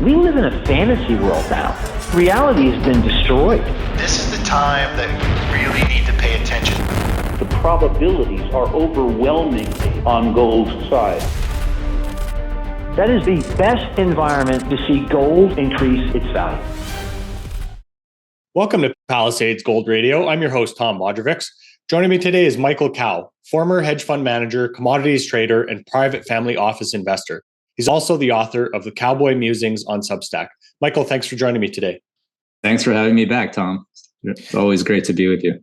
We live in a fantasy world now. Reality has been destroyed. This is the time that we really need to pay attention. The probabilities are overwhelmingly on gold's side. That is the best environment to see gold increase its value. Welcome to Palisade's Gold Radio. I'm your host, Tom Wojcicki. Joining me today is Michael Kao, former hedge fund manager, commodities trader, and private family office investor. He's also the author of the Cowboy Musings on Substack. Michael, thanks for joining me today. Thanks for having me back, Tom. It's always great to be with you.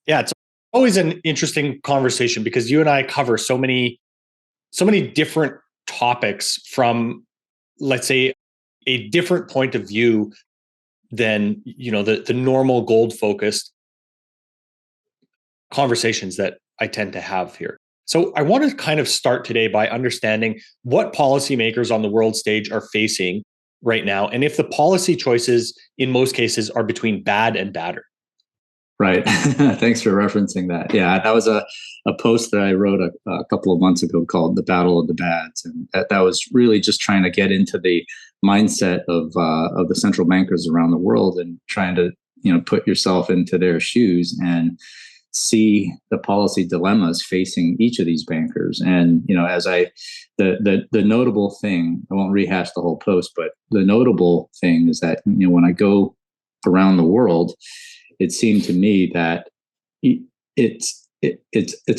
Yeah, it's always an interesting conversation because you and I cover so many different topics from, let's say, a different point of view than, the normal gold-focused conversations that I tend to have here. So I want to kind of start today by understanding what policymakers on the world stage are facing right now, and if the policy choices in most cases are between bad and badder. Right. Thanks for referencing that. Yeah, that was a post that I wrote a couple of months ago called "The Battle of the Bads," and that was really just trying to get into the mindset of the central bankers around the world and trying to put yourself into their shoes and see the policy dilemmas facing each of these bankers. And the notable thing, I won't rehash the whole post, but the notable thing is that when I go around the world, it seemed to me that it's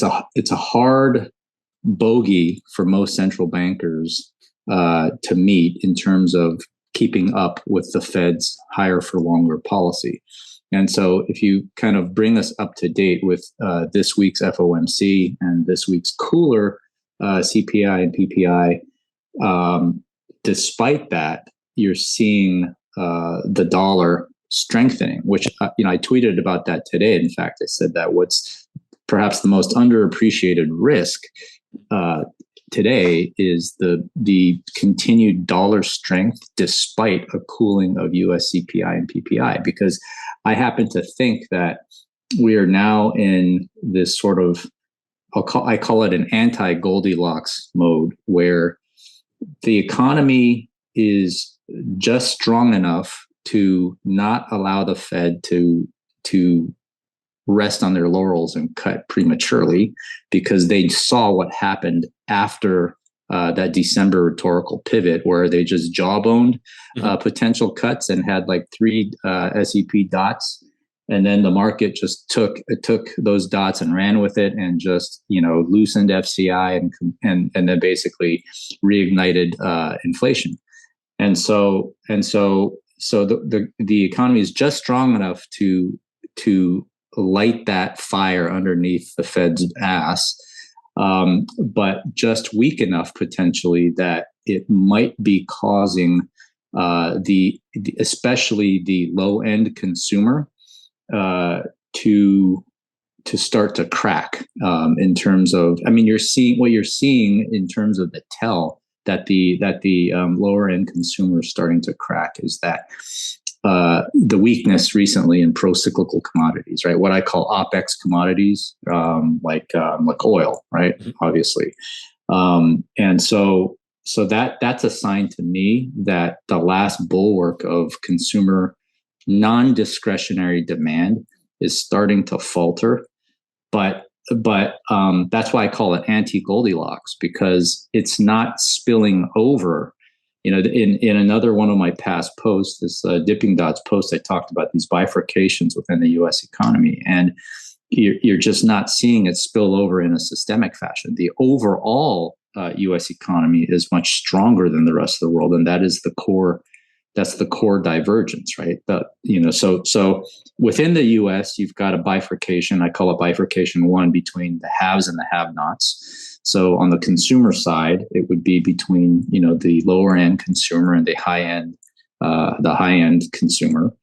a hard bogey for most central bankers to meet in terms of keeping up with the Fed's higher for longer policy. And so if you kind of bring us up to date with this week's FOMC and this week's cooler CPI and PPI, despite that, you're seeing the dollar strengthening, which I tweeted about that today. In fact, I said that what's perhaps the most underappreciated risk today is the continued dollar strength despite a cooling of US CPI and PPI, because I happen to think that we are now in this sort of, I call it an anti-Goldilocks mode, where the economy is just strong enough to not allow the Fed to rest on their laurels and cut prematurely, because they saw what happened after that December rhetorical pivot, where they just jawboned potential cuts and had like 3 SEP dots, and then the market just took those dots and ran with it and just loosened FCI and then basically reignited inflation. And so the economy is just strong enough to light that fire underneath the Fed's ass, but just weak enough potentially that it might be causing especially the low end consumer to start to crack in terms of, you're seeing in terms of the tell that the lower end consumer is starting to crack is that the weakness recently in pro-cyclical commodities, right? What I call OPEX commodities, like oil, right? Obviously. And so that's a sign to me that the last bulwark of consumer non-discretionary demand is starting to falter. But that's why I call it anti-Goldilocks, because it's not spilling over. In another one of my past posts, this Dipping Dots post, I talked about these bifurcations within the U.S. economy, and you're just not seeing it spill over in a systemic fashion. The overall U.S. economy is much stronger than the rest of the world, and that is the core. That's the core divergence, right? So within the U.S., you've got a bifurcation. I call it bifurcation 1 between the haves and the have-nots. So on the consumer side, it would be between the lower end consumer and the high end consumer.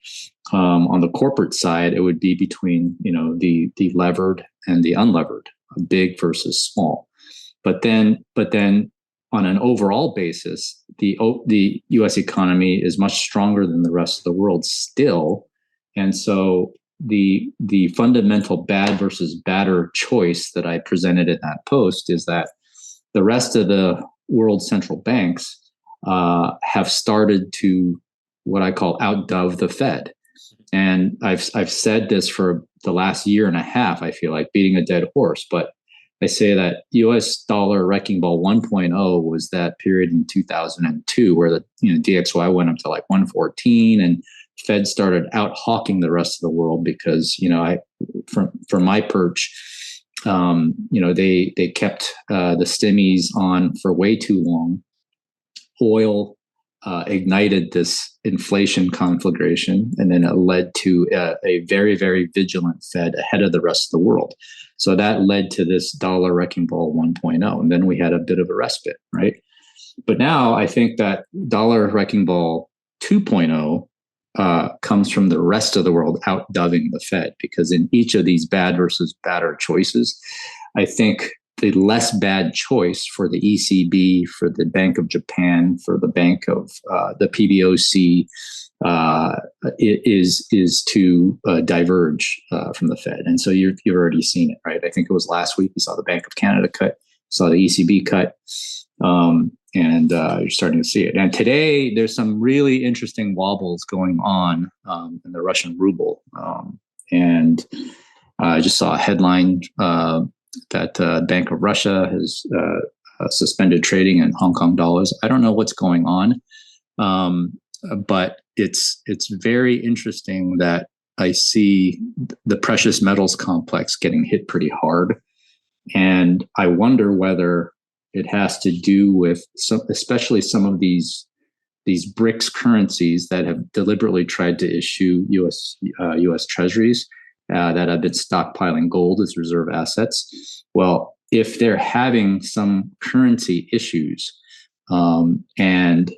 On the corporate side, it would be between the levered and the unlevered, big versus small. But then on an overall basis, the U.S. economy is much stronger than the rest of the world still, and so the fundamental bad versus badder choice that I presented in that post is that the rest of the world central banks have started to what I call outdove the Fed. And I've said this for the last year and a half, I feel like beating a dead horse, but I say that US dollar wrecking ball 1.0 was that period in 2002 where the DXY went up to like 114 and Fed started out hawking the rest of the world because, from my perch, they kept the stimmies on for way too long. Oil ignited this inflation conflagration, and then it led to a very, very vigilant Fed ahead of the rest of the world. So that led to this dollar wrecking ball 1.0, and then we had a bit of a respite, right? But now I think that dollar wrecking ball 2.0 comes from the rest of the world outdoving the Fed, because in each of these bad versus badder choices, I think the less bad choice for the ECB, for the Bank of Japan, for the Bank of the PBOC is to diverge from the Fed. And so you've already seen it, right? I think it was last week you saw the Bank of Canada cut, saw the ECB cut, and you're starting to see it. And today there's some really interesting wobbles going on in the Russian ruble. And I just saw a headline that Bank of Russia has suspended trading in Hong Kong dollars. I don't know what's going on, but it's very interesting that I see the precious metals complex getting hit pretty hard, and I wonder whether it has to do with especially some of these BRICS currencies that have deliberately tried to issue U.S. Treasuries. That have been stockpiling gold as reserve assets. Well, if they're having some currency issues and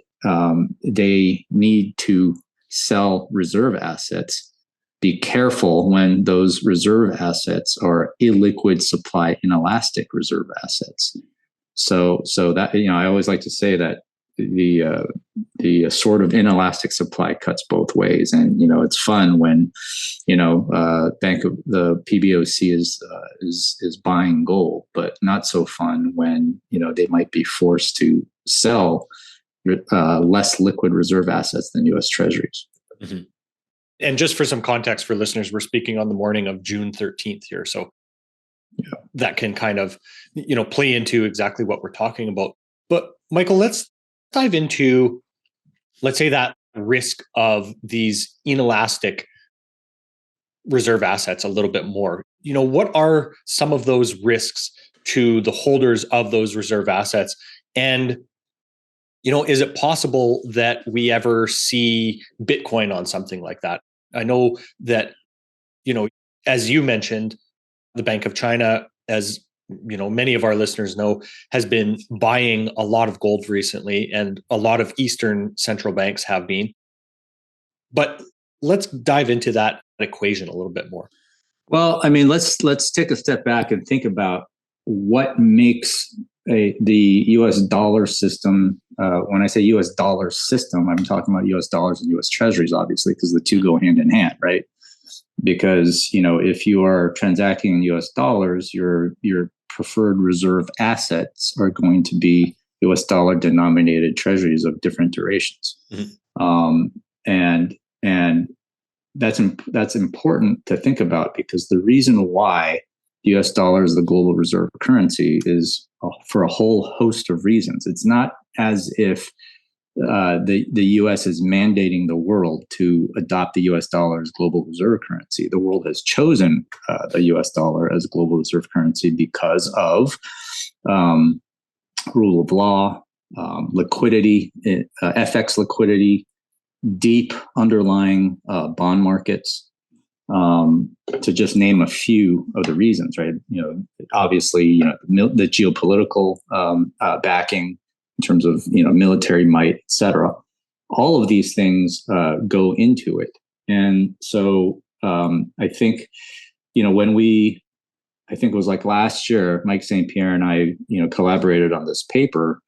they need to sell reserve assets, be careful when those reserve assets are illiquid supply inelastic reserve assets. So that, I always like to say that the sort of inelastic supply cuts both ways, and it's fun when Bank of the PBOC is buying gold, but not so fun when they might be forced to sell less liquid reserve assets than U.S. Treasuries. Mm-hmm. And just for some context for listeners, we're speaking on the morning of June 13th here, so that can kind of play into exactly what we're talking about. But Michael, let's dive into, let's say, that risk of these inelastic reserve assets a little bit more. What are some of those risks to the holders of those reserve assets? And, is it possible that we ever see Bitcoin on something like that? I know that, as you mentioned, the Bank of China, as many of our listeners know, has been buying a lot of gold recently, and a lot of Eastern central banks have been. But let's dive into that equation a little bit more. Well, let's take a step back and think about what makes the U.S. dollar system. When I say U.S. dollar system, I'm talking about U.S. dollars and U.S. Treasuries, obviously, because the two go hand in hand, right? Because if you are transacting in U.S. dollars, your preferred reserve assets are going to be U.S. dollar denominated treasuries of different durations. Mm-hmm. And that's important to think about, because the reason why the U.S. dollar is the global reserve currency is for a whole host of reasons. It's not as if the U.S. is mandating the world to adopt the U.S. dollar as global reserve currency. The world has chosen the U.S. dollar as global reserve currency because of rule of law, liquidity, FX liquidity, deep underlying bond markets, to just name a few of the reasons, right? Obviously, the geopolitical backing in terms of military might, et cetera. All of these things go into it. And so I think, I think it was like last year, Mike St. Pierre and I, collaborated on this paper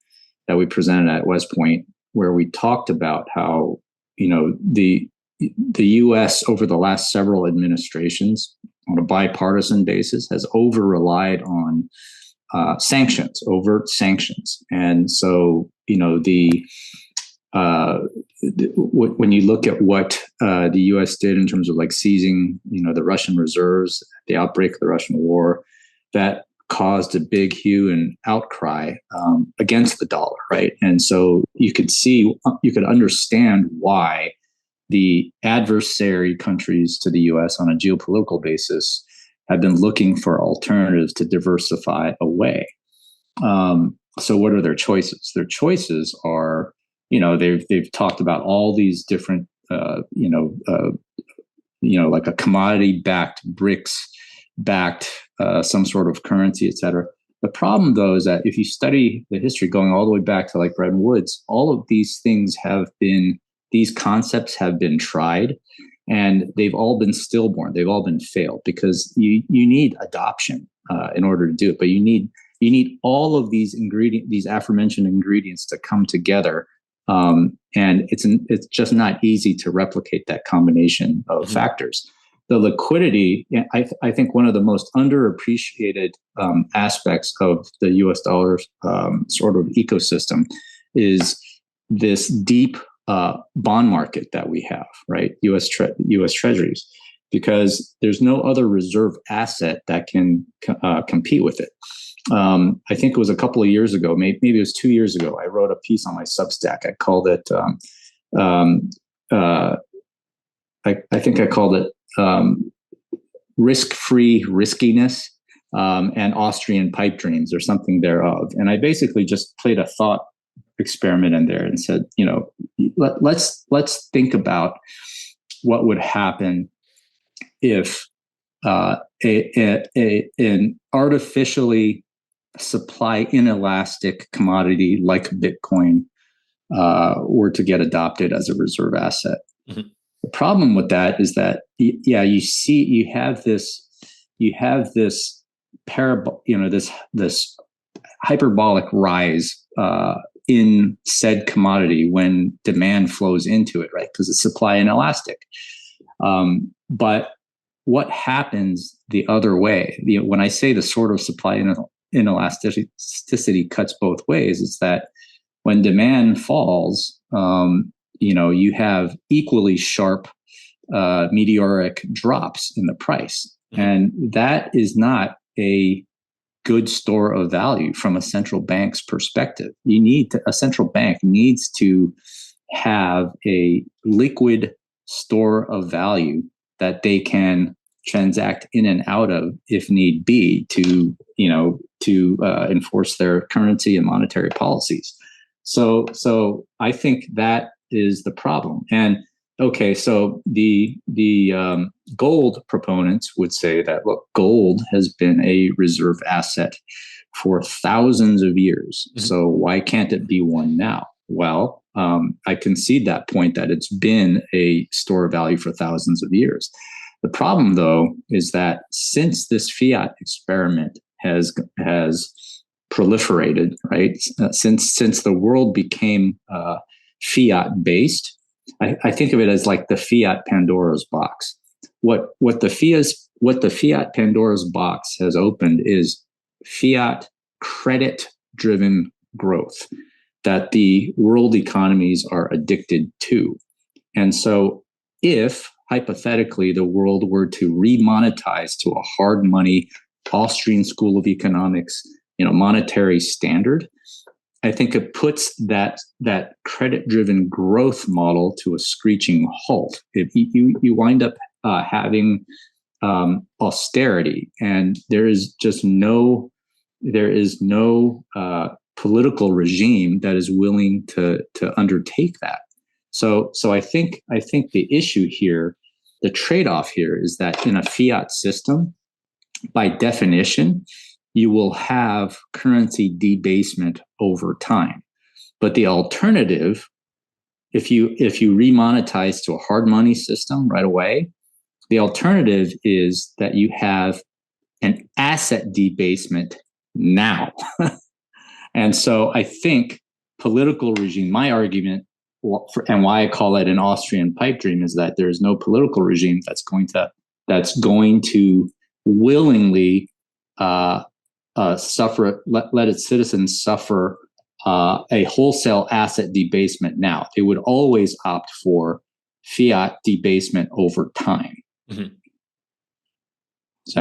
that we presented at West Point, where we talked about how, the U.S. over the last several administrations on a bipartisan basis has over-relied on overt sanctions. And so, the when you look at what the U.S. did in terms of like seizing, the Russian reserves, the outbreak of the Russian war, that caused a big hue and outcry against the dollar, right? And so you could understand why the adversary countries to the U.S. on a geopolitical basis have been looking for alternatives to diversify away. So what are their choices? Their choices are, they've talked about all these different, like a commodity-backed, BRICS-backed, some sort of currency, et cetera. The problem, though, is that if you study the history going all the way back to like Bretton Woods, all of these things these concepts have been tried, and they've all been stillborn. They've all been failed because you need adoption in order to do it, but you need all of these aforementioned ingredients to come together, and it's just not easy to replicate that combination of factors. The liquidity, I think, one of the most underappreciated aspects of the U.S. dollar sort of ecosystem is this deep bond market that we have, right? U.S. Treasuries, because there's no other reserve asset that can compete with it. I think it was a couple of years ago, maybe it was 2 years ago, I wrote a piece on my Substack. I called it, I think I called it risk-free riskiness and Austrian pipe dreams or something thereof. And I basically just played a thought experiment in there and said, let's think about what would happen if an artificially supply inelastic commodity like Bitcoin were to get adopted as a reserve asset. Mm-hmm. The problem with that is that, you have this this hyperbolic rise in said commodity when demand flows into it, right? Because it's supply inelastic. But what happens the other way? When I say the sort of supply inelasticity cuts both ways, it's that when demand falls, you have equally sharp meteoric drops in the price. And that is not a good store of value from a central bank's perspective. A central bank needs to have a liquid store of value that they can transact in and out of if need be to enforce their currency and monetary policies. So I think that is the problem. And okay, so the gold proponents would say that, look, gold has been a reserve asset for thousands of years. Mm-hmm. So why can't it be one now? Well, I concede that point, that it's been a store of value for thousands of years. The problem, though, is that since this fiat experiment has proliferated, right? Since the world became fiat based, I think of it as like the fiat Pandora's box. What the fiat Pandora's box has opened is fiat credit driven growth that the world economies are addicted to. And so if hypothetically the world were to remonetize to a hard money Austrian School of Economics, monetary standard, I think it puts that credit-driven growth model to a screeching halt. If you wind up having austerity, and there is no political regime that is willing to undertake that. So I think the issue here, the trade-off here, is that in a fiat system, by definition, you will have currency debasement over time. But the alternative, if you remonetize to a hard money system right away, the alternative is that you have an asset debasement now. And so I think political regime, my argument, and why I call it an Austrian pipe dream, is that there's no political regime that's going to willingly suffer, let its citizens suffer a wholesale asset debasement now. They would always opt for fiat debasement over time. Mm-hmm. Does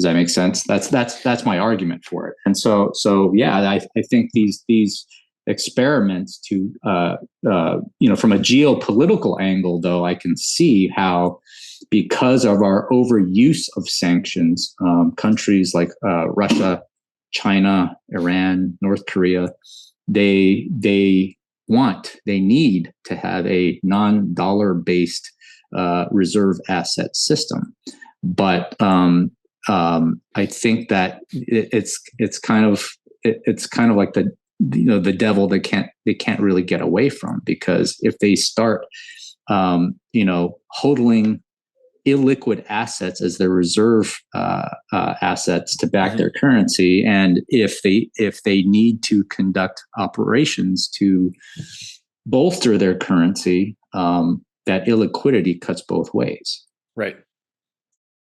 that make sense? That's my argument for it. And so yeah, I think these experiments to from a geopolitical angle, though, I can see how, because of our overuse of sanctions, countries like Russia, China, Iran, North Korea, they need to have a non-dollar based reserve asset system. But I think that it's kind of like the devil they can't really get away from, because if they start hodling illiquid assets as their reserve assets to back their currency, and if they need to conduct operations to bolster their currency, that illiquidity cuts both ways. Right.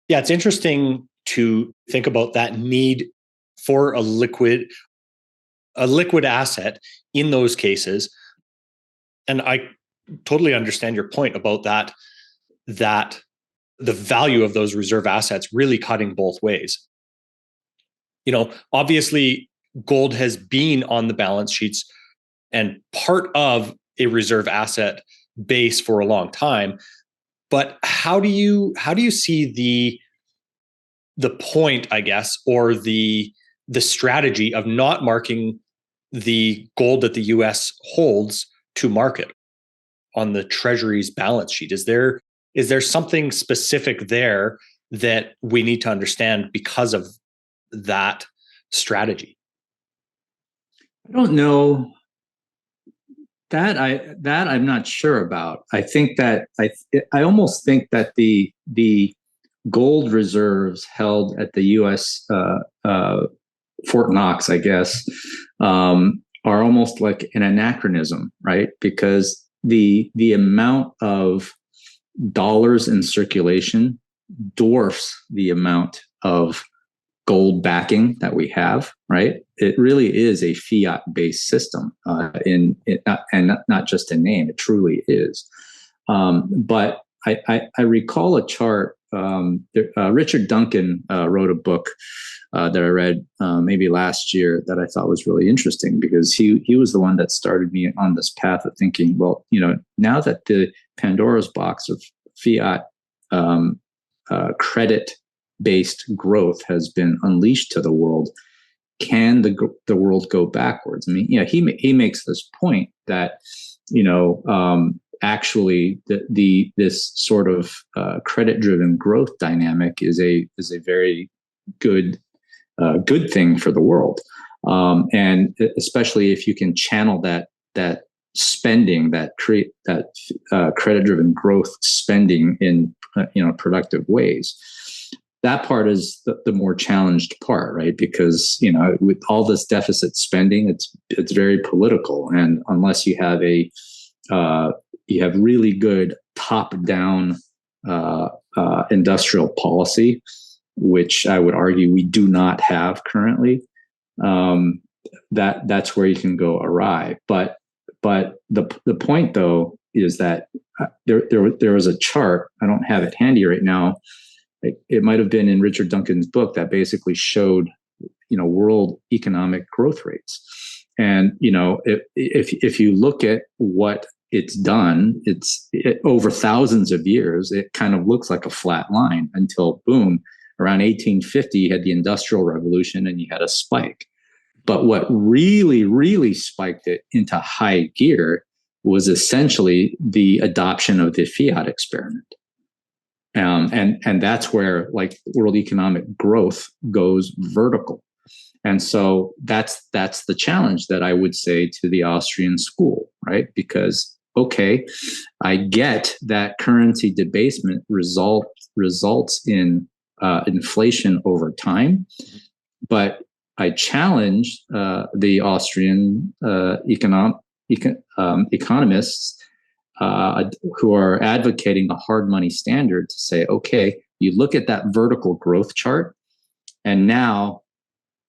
Yeah, it's interesting to think about that need for a liquid asset in those cases. And I totally understand your point about that the value of those reserve assets really cutting both ways. Obviously, gold has been on the balance sheets and part of a reserve asset base for a long time. But how do you see the point, I guess, or the strategy of not marking the gold that the U.S. holds to market on the Treasury's balance sheet? Is there something specific there that we need to understand because of that strategy? I don't know. That I'm not sure about. I think that I almost think that the gold reserves held at the U.S. Fort Knox, I guess, are almost like an anachronism, right? Because the amount of dollars in circulation dwarfs the amount of gold backing that we have, right? It really is a fiat-based system, and not just in name. It truly is. But I recall a chart. Richard Duncan wrote a book that I read maybe last year that I thought was really interesting, because he was the one that started me on this path of thinking, well, now that the Pandora's box of fiat credit-based growth has been unleashed to the world, can the world go backwards? I mean, he makes this point that actually this sort of credit-driven growth dynamic is a very good thing for the world, and especially if you can channel that spending, that credit-driven growth spending in productive ways. That part is the more challenged part, right? Because with all this deficit spending, it's very political, and unless you have you have really good top-down industrial policy, which I would argue we do not have currently, that's where you can go awry. But the point, though, is that there was a chart. I don't have it handy right now. It might have been in Richard Duncan's book that basically showed, world economic growth rates. And if you look at what it's done, over thousands of years, it kind of looks like a flat line until boom, around 1850, you had the Industrial Revolution and you had a spike. But what really, really spiked it into high gear was essentially the adoption of the fiat experiment. And that's where world economic growth goes vertical. And so that's the challenge that I would say to the Austrian school, right? Because, okay, I get that currency debasement results in inflation over time, but I challenge the Austrian economists who are advocating a hard money standard to say, okay, you look at that vertical growth chart, and now,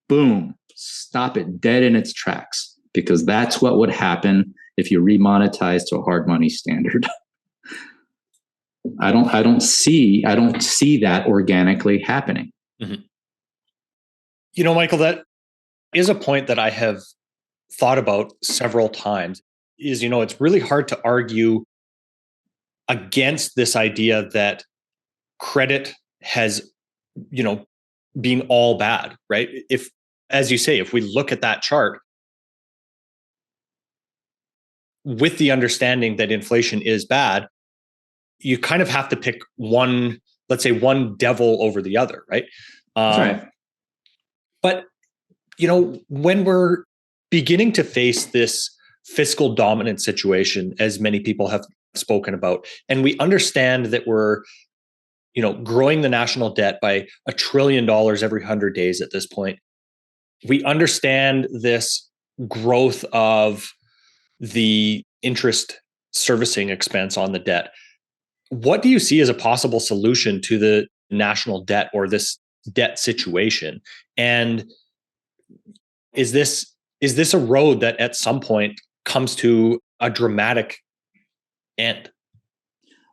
boom, stop it dead in its tracks. because that's what would happen if you remonetize to a hard money standard. I don't see that organically happening. Mm-hmm. Michael, that is a point that I have thought about several times. It's really hard to argue against this idea that credit has, been all bad, right? If, as you say, if we look at that chart with the understanding that inflation is bad, you kind of have to pick one, let's say one devil over the other, right? That's right. But, when we're beginning to face this fiscal dominant situation, as many people have spoken about, and we understand that we're, growing the national debt by $1 trillion every 100 days at this point, we understand this growth of the interest servicing expense on the debt. What do you see as a possible solution to the national debt or this debt situation? And is this a road that at some point comes to a dramatic end?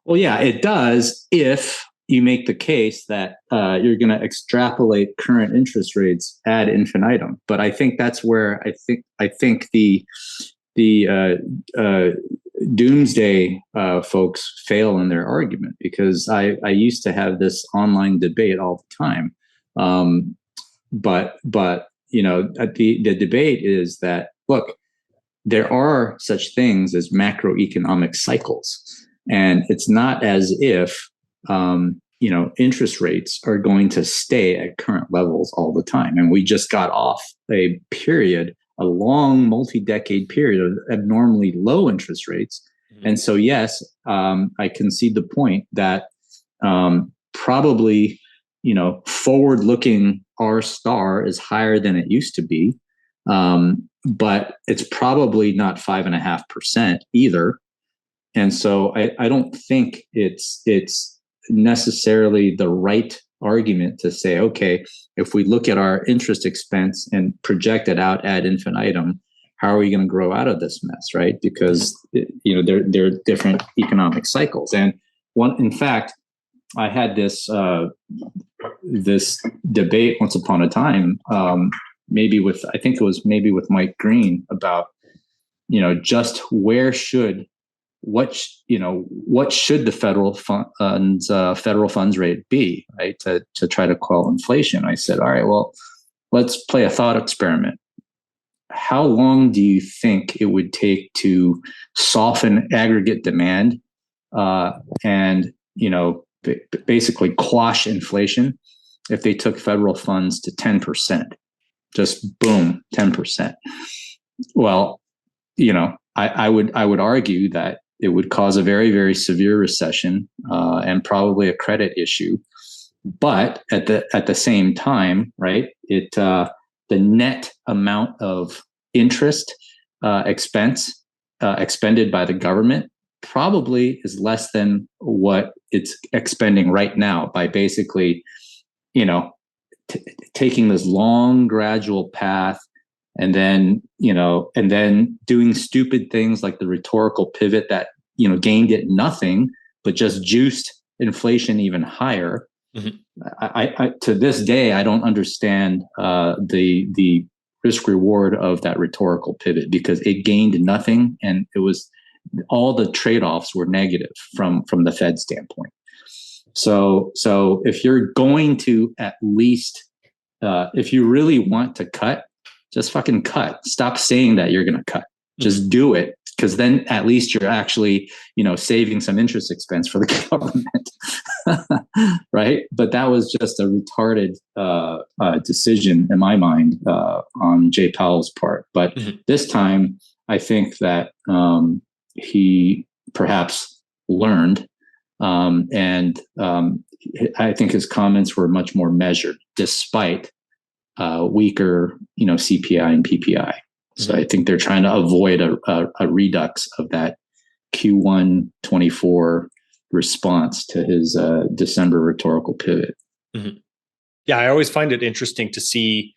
Well, yeah, it does if you make the case that you're going to extrapolate current interest rates ad infinitum. But I think that's where I think the doomsday folks fail in their argument, because I used to have this online debate all the time. But the debate is that, look, there are such things as macroeconomic cycles, and it's not as if interest rates are going to stay at current levels all the time. And we just got off a long multi-decade period of abnormally low interest rates. Mm-hmm. And so, yes, I concede the point that probably, forward-looking R star is higher than it used to be, but it's probably not 5.5% either. And so I don't think it's necessarily the right argument to say, okay, if we look at our interest expense and project it out ad infinitum, how are we going to grow out of this mess, right? Because there are different economic cycles. And in fact, I had this debate once upon a time, maybe with Mike Green, about just what should the federal funds rate be, right, to try to quell inflation. I said, all right, well, let's play a thought experiment. How long do you think it would take to soften aggregate demand and basically quash inflation if they took federal funds to 10%? Just boom, 10%. Well, I would argue that it would cause a very, very severe recession and probably a credit issue. But at the same time, right, the net amount of interest expense expended by the government probably is less than what it's expending right now by basically, taking this long gradual path. And then, doing stupid things like the rhetorical pivot that, gained it nothing, but just juiced inflation even higher. Mm-hmm. I to this day, I don't understand the risk reward of that rhetorical pivot, because it gained nothing, and it was all the trade-offs were negative from the Fed standpoint. So if you're going to at least, if you really want to cut, just fucking cut. Stop saying that you're going to cut. Just do it, because then at least you're actually, saving some interest expense for the government, right? But that was just a retarded decision in my mind on Jay Powell's part. But this time, I think that he perhaps learned, and I think his comments were much more measured, despite weaker, CPI and PPI. So I think they're trying to avoid a redux of that Q1 24 response to his December rhetorical pivot. Mm-hmm. Yeah, I always find it interesting to see,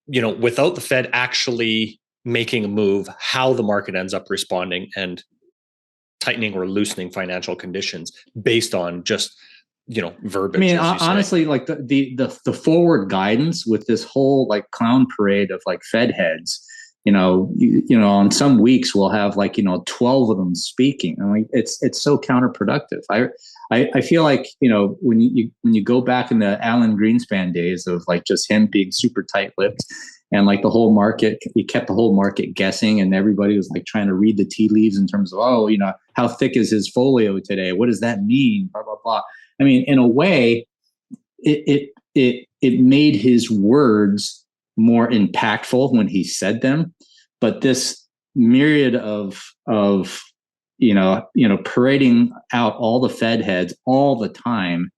without the Fed actually making a move, how the market ends up responding and tightening or loosening financial conditions based on just, verbiage. I mean, honestly, like the forward guidance with this whole like clown parade of like Fed heads, on some weeks we'll have 12 of them speaking, and like it's so counterproductive. I feel like when you go back in the Alan Greenspan days of like just him being super tight-lipped, and like the whole market, he kept the whole market guessing, and everybody was like trying to read the tea leaves in terms of, how thick is his folio today? What does that mean? Blah blah blah. I mean, in a way, it made his words more impactful when he said them, but this myriad of parading out all the Fed heads all the time,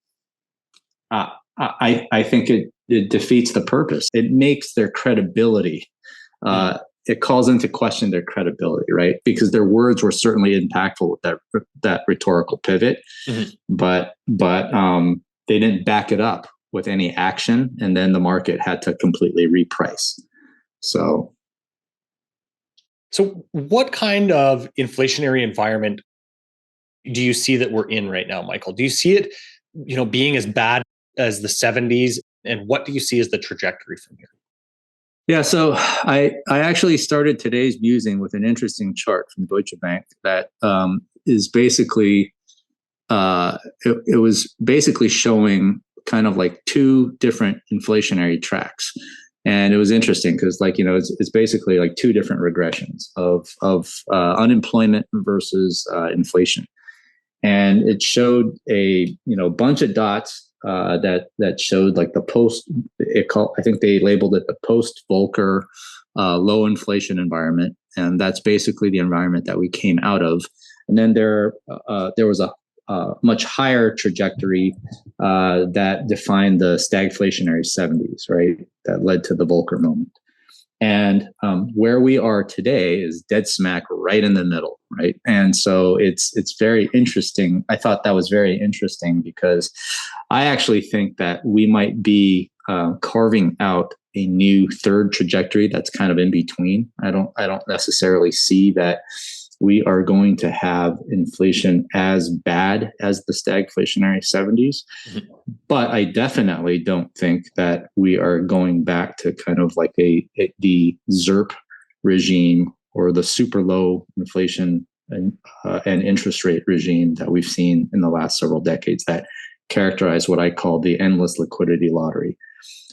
I think it defeats the purpose. It makes their credibility. It calls into question their credibility, right? Because their words were certainly impactful with that rhetorical pivot, but they didn't back it up with any action, and then the market had to completely reprice. So what kind of inflationary environment do you see that we're in right now, Michael? Do you see it, being as bad as the 70s, and what do you see as the trajectory from here? Yeah, so I actually started today's musing with an interesting chart from Deutsche Bank that is basically it was basically showing kind of like two different inflationary tracks, and it was interesting because it's basically like two different regressions of unemployment versus inflation, and it showed a bunch of dots. That showed like the post. I think they labeled it the post-Volcker low inflation environment, and that's basically the environment that we came out of. And then there was a much higher trajectory that defined the stagflationary 70s, right? That led to the Volcker moment. And where we are today is dead smack right in the middle, right? And so it's very interesting. I thought that was very interesting because I actually think that we might be carving out a new third trajectory that's kind of in between. I don't necessarily see that we are going to have inflation as bad as the stagflationary 70s. But I definitely don't think that we are going back to kind of like the ZERP regime or the super low inflation and interest rate regime that we've seen in the last several decades that characterize what I call the endless liquidity lottery.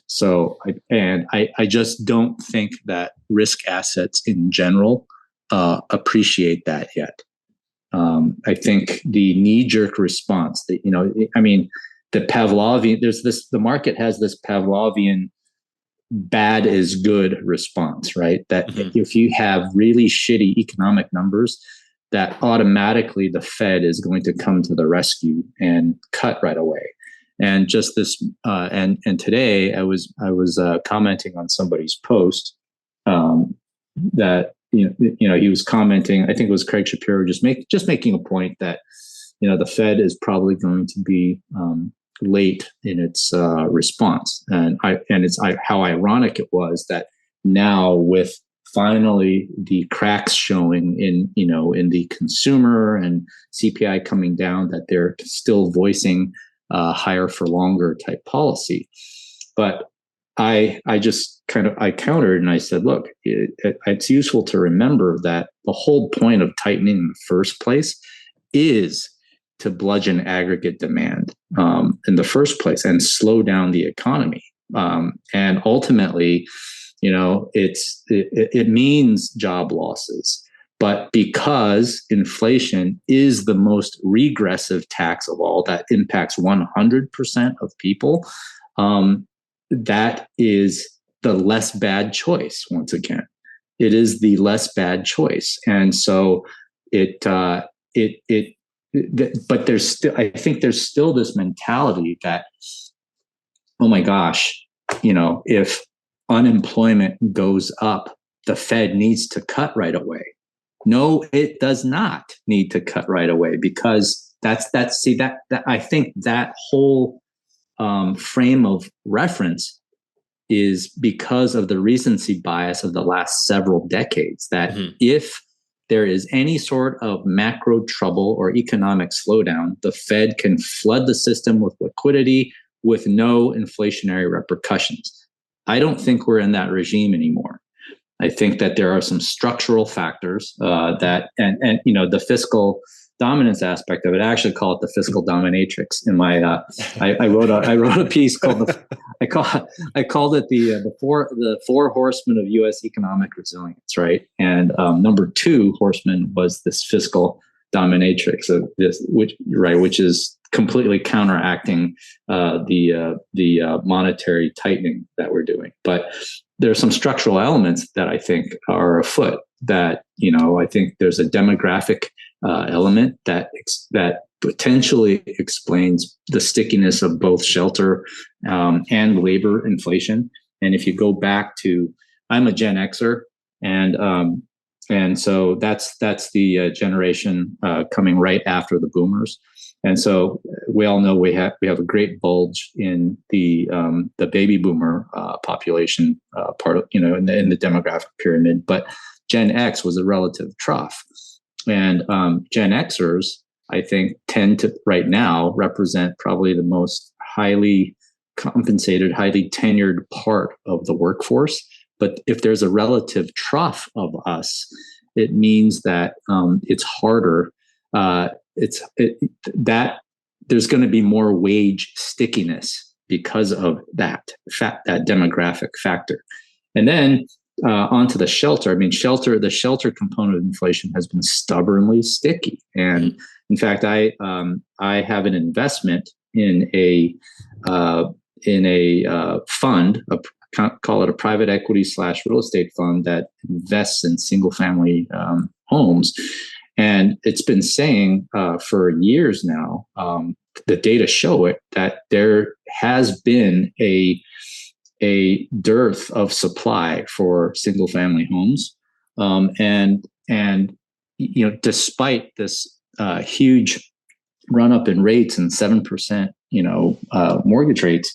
So, I just don't think that risk assets in general appreciate that yet. I think the knee-jerk response that, the Pavlovian, the market has this Pavlovian bad is good response, right? That if you have really shitty economic numbers, that automatically the Fed is going to come to the rescue and cut right away. And just this, and today I was commenting on somebody's post that he was commenting. I think it was Craig Shapiro just making a point that the Fed is probably going to be late in its response, and it's how ironic it was that now with finally the cracks showing in the consumer and CPI coming down, that they're still voicing higher for longer type policy. But I countered and I said, look, it's useful to remember that the whole point of tightening in the first place is to bludgeon aggregate demand in the first place and slow down the economy. And ultimately, it means job losses. But because inflation is the most regressive tax of all, that impacts 100% of people, that is the less bad choice. Once again, it is the less bad choice. And so but I think there's still this mentality that, oh my gosh, if unemployment goes up, the Fed needs to cut right away. No, it does not need to cut right away, because I think that whole frame of reference is because of the recency bias of the last several decades, that if there is any sort of macro trouble or economic slowdown, the Fed can flood the system with liquidity with no inflationary repercussions. I don't think we're in that regime anymore. I think that there are some structural factors that, and you know, the fiscal dominance aspect of it. I actually call it the fiscal dominatrix. In my, I wrote a piece called I called it the four horsemen of U.S. economic resilience, right? And number 2 horseman was this fiscal dominatrix of this, which is completely counteracting the monetary tightening that we're doing. But there are some structural elements that I think are afoot. That, you know, I think there's a demographic element that potentially explains the stickiness of both shelter and labor inflation. And if you go back to, I'm a Gen Xer, and so that's the generation coming right after the boomers. And so we all know we have a great bulge in the baby boomer population part of, you know, in the demographic pyramid, but Gen X was a relative trough. And Gen Xers, I think, tend to right now represent probably the most highly compensated, highly tenured part of the workforce. But if there's a relative trough of us, it means that it's harder. That there's going to be more wage stickiness because of that demographic factor. And then onto the shelter. I mean, the shelter component of inflation has been stubbornly sticky. And in fact, I have an investment in a fund, call it a private equity / real estate fund that invests in single family homes. And it's been saying for years now, the data show it, that there has been a dearth of supply for single family homes. And you know, despite this huge run up in rates and 7%, you know, mortgage rates,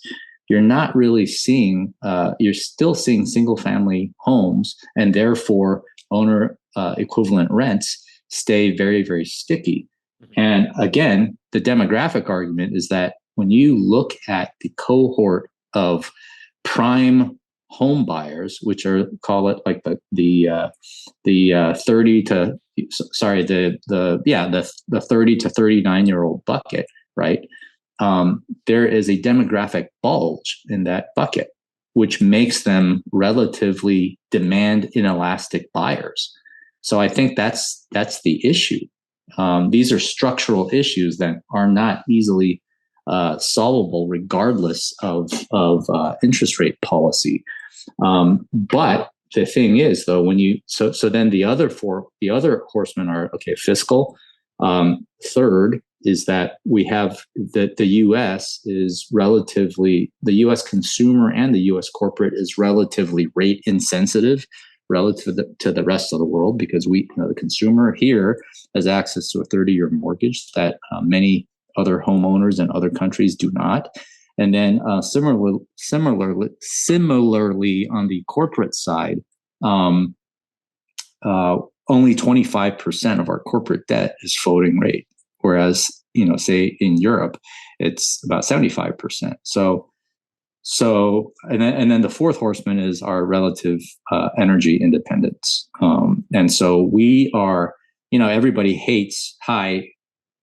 you're not really seeing, you're still seeing single family homes, and therefore owner equivalent rents stay very, very sticky. And again, the demographic argument is that when you look at the cohort of prime home buyers, which are, call it like the 30 to 39-year-old bucket, right? There is a demographic bulge in that bucket, which makes them relatively demand inelastic buyers. So I think that's the issue. These are structural issues that are not easily solvable, regardless of interest rate policy. But the thing is, though, when you so then the other horsemen are, okay, fiscal. Third is that we have that the U.S. is relatively, the U.S. consumer and the U.S. corporate is relatively rate insensitive relative to the rest of the world, because we, you know, the consumer here has access to a 30-year mortgage that many other homeowners in other countries do not. And then similarly on the corporate side, only 25% of our corporate debt is floating rate, whereas, you know, say in Europe, it's about 75%. So, and then the fourth horseman is our relative energy independence. And so we are, you know, everybody hates high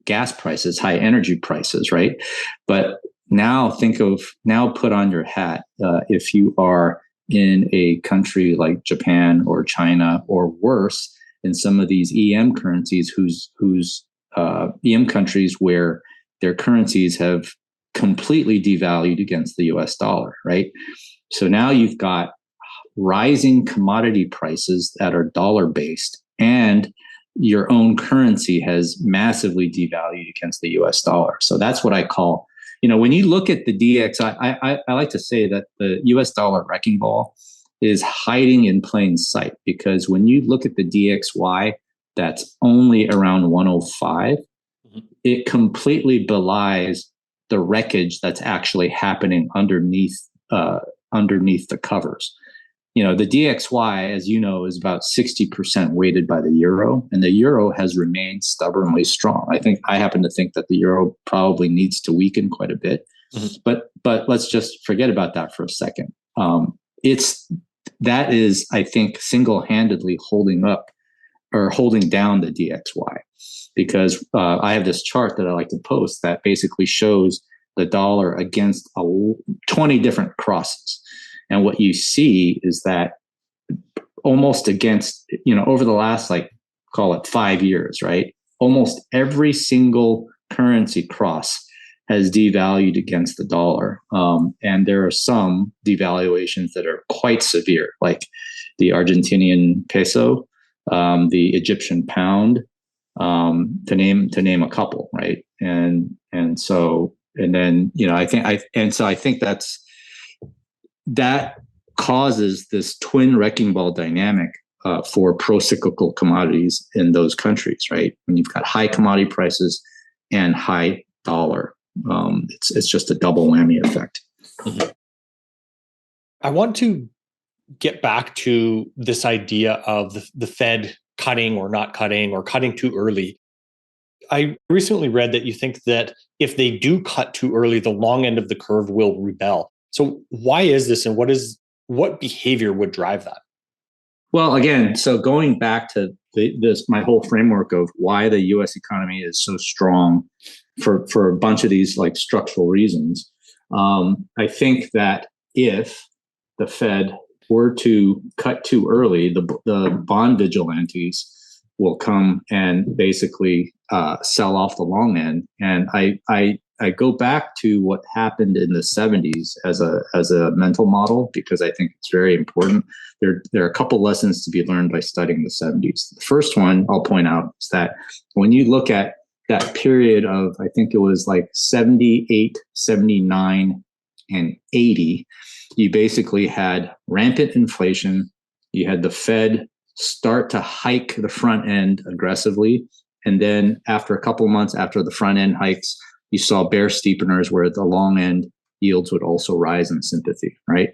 gas prices, high energy prices, right? But now put on your hat, if you are in a country like Japan or China, or worse, in some of these EM currencies, whose EM countries where their currencies have completely devalued against the US dollar, right? So now you've got rising commodity prices that are dollar based, and your own currency has massively devalued against the US dollar. So that's what I call, you know, when you look at the DX, I like to say that the US dollar wrecking ball is hiding in plain sight, because when you look at the DXY, that's only around 105, it completely belies the wreckage that's actually happening underneath underneath the covers. You know, the DXY, as you know, is about 60% weighted by the euro, and the euro has remained stubbornly strong. I happen to think that the euro probably needs to weaken quite a bit, but let's just forget about that for a second. That is, I think, single-handedly holding down the DXY, because I have this chart that I like to post that basically shows the dollar against 20 different crosses. And what you see is that almost against, over the last, call it 5 years, right? Almost every single currency cross has devalued against the dollar. And there are some devaluations that are quite severe, like the Argentinian peso, the Egyptian pound, to name a couple, right? And then, I think that causes this twin wrecking ball dynamic for pro-cyclical commodities in those countries, right? When you've got high commodity prices and high dollar, it's just a double whammy effect. Mm-hmm. I want to get back to this idea of the Fed cutting or not cutting or cutting too early. I recently read that you think that if they do cut too early, the long end of the curve will rebel. So why is this, and what behavior would drive that? Well, again, so going back to my whole framework of why the U.S. economy is so strong for a bunch of these structural reasons, I think that if the Fed were to cut too early, the bond vigilantes will come and basically sell off the long end. And I go back to what happened in the 70s as a mental model, because I think it's very important. There are a couple lessons to be learned by studying the 70s. The first one I'll point out is that when you look at that period of, I think it was 78, 79, and 80, you basically had rampant inflation. You had the Fed start to hike the front end aggressively. And then after a couple of months after the front end hikes, you saw bear steepeners where the long end yields would also rise in sympathy, right?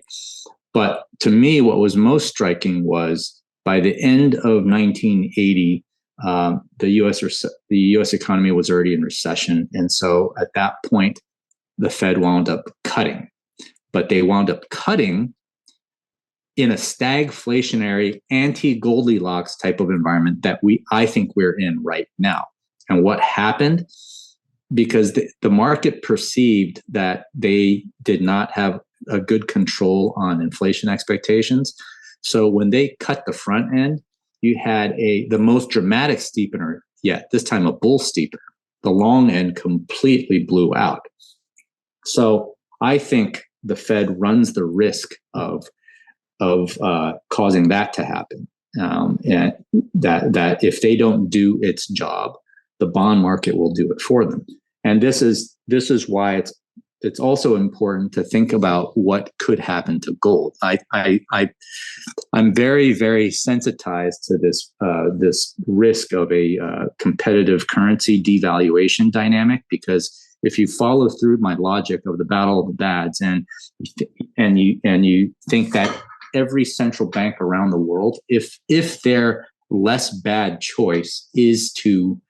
But to me, what was most striking was by the end of 1980, the U.S. economy was already in recession. And so at that point, the Fed wound up cutting. But they wound up cutting in a stagflationary, anti-Goldilocks type of environment that I think we're in right now. And what happened? Because the market perceived that they did not have a good control on inflation expectations. So when they cut the front end, you had the most dramatic steepener yet, this time a bull steepener. The long end completely blew out. So I think the Fed runs the risk of causing that to happen, and that if they don't do its job, the bond market will do it for them. And this is why it's also important to think about what could happen to gold. I'm very, very sensitized to this risk of a competitive currency devaluation dynamic, because if you follow through my logic of the battle of the bads, and you think that every central bank around the world, if their less bad choice is to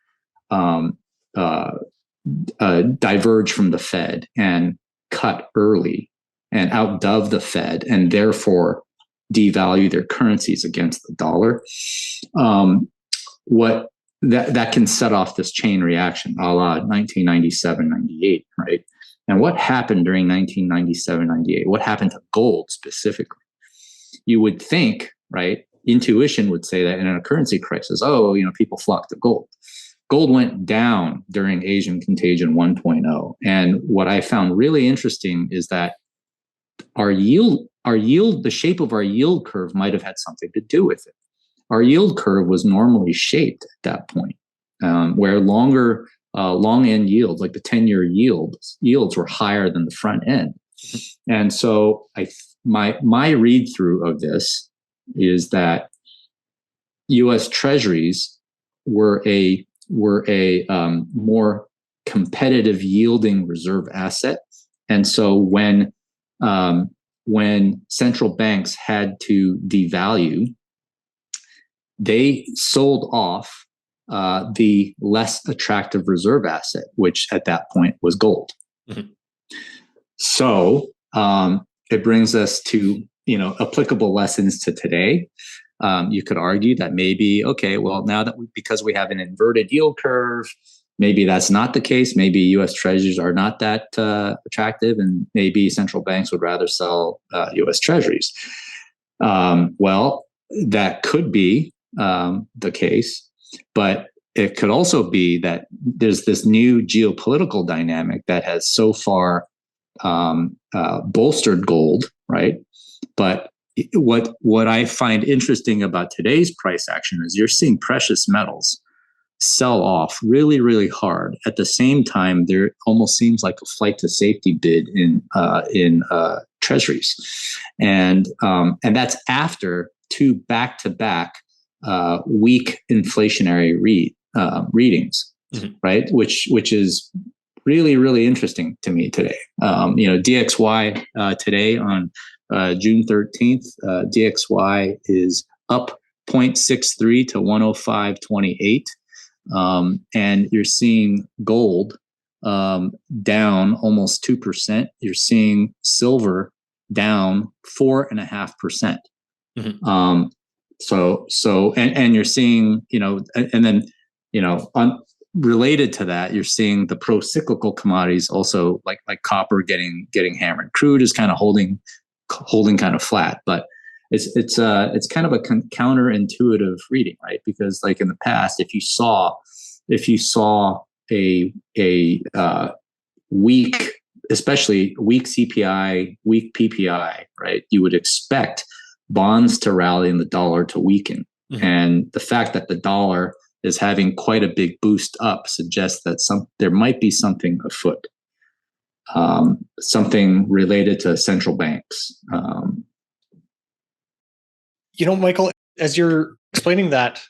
diverge from the Fed and cut early and outdove the Fed and therefore devalue their currencies against the dollar, that can set off this chain reaction a la 1997, 98, right? And what happened during 1997, 98? What happened to gold specifically? You would think, right? Intuition would say that in a currency crisis, people flock to gold. Gold went down during Asian Contagion 1.0. And what I found really interesting is that the shape of our yield curve might have had something to do with it. Our yield curve was normally shaped at that point, where long end yields, like the 10-year yields were higher than the front end. And so my read through of this is that U.S. Treasuries were a more competitive yielding reserve asset. And so when when central banks had to devalue, they sold off the less attractive reserve asset, which at that point was gold. Mm-hmm. So it brings us to applicable lessons to today. You could argue that maybe, okay, well, now that because we have an inverted yield curve, maybe that's not the case. Maybe U.S. Treasuries are not that attractive, and maybe central banks would rather sell U.S. Treasuries. Well, that could be the case, but it could also be that there's this new geopolitical dynamic that has so far bolstered gold, right? But what I find interesting about today's price action is you're seeing precious metals sell off really, really hard. At the same time, there almost seems like a flight to safety bid in treasuries, and that's after two back-to-back weak inflationary readings, mm-hmm. right? Which is really, really interesting to me today. DXY today on June 13th, DXY is up 0.63 to 105.28. And you're seeing gold down almost 2%. You're seeing silver down 4.5%. Mm-hmm. And you're seeing, and then, related to that, you're seeing the pro-cyclical commodities also like copper getting hammered. Crude is kind of holding kind of flat, but it's kind of a counterintuitive reading, right? Because like in the past, if you saw a weak, especially weak CPI, weak PPI, right, you would expect bonds to rally and the dollar to weaken. Mm-hmm. And the fact that the dollar is having quite a big boost up suggests that there might be something afoot, something related to central banks. Michael, as you're explaining that,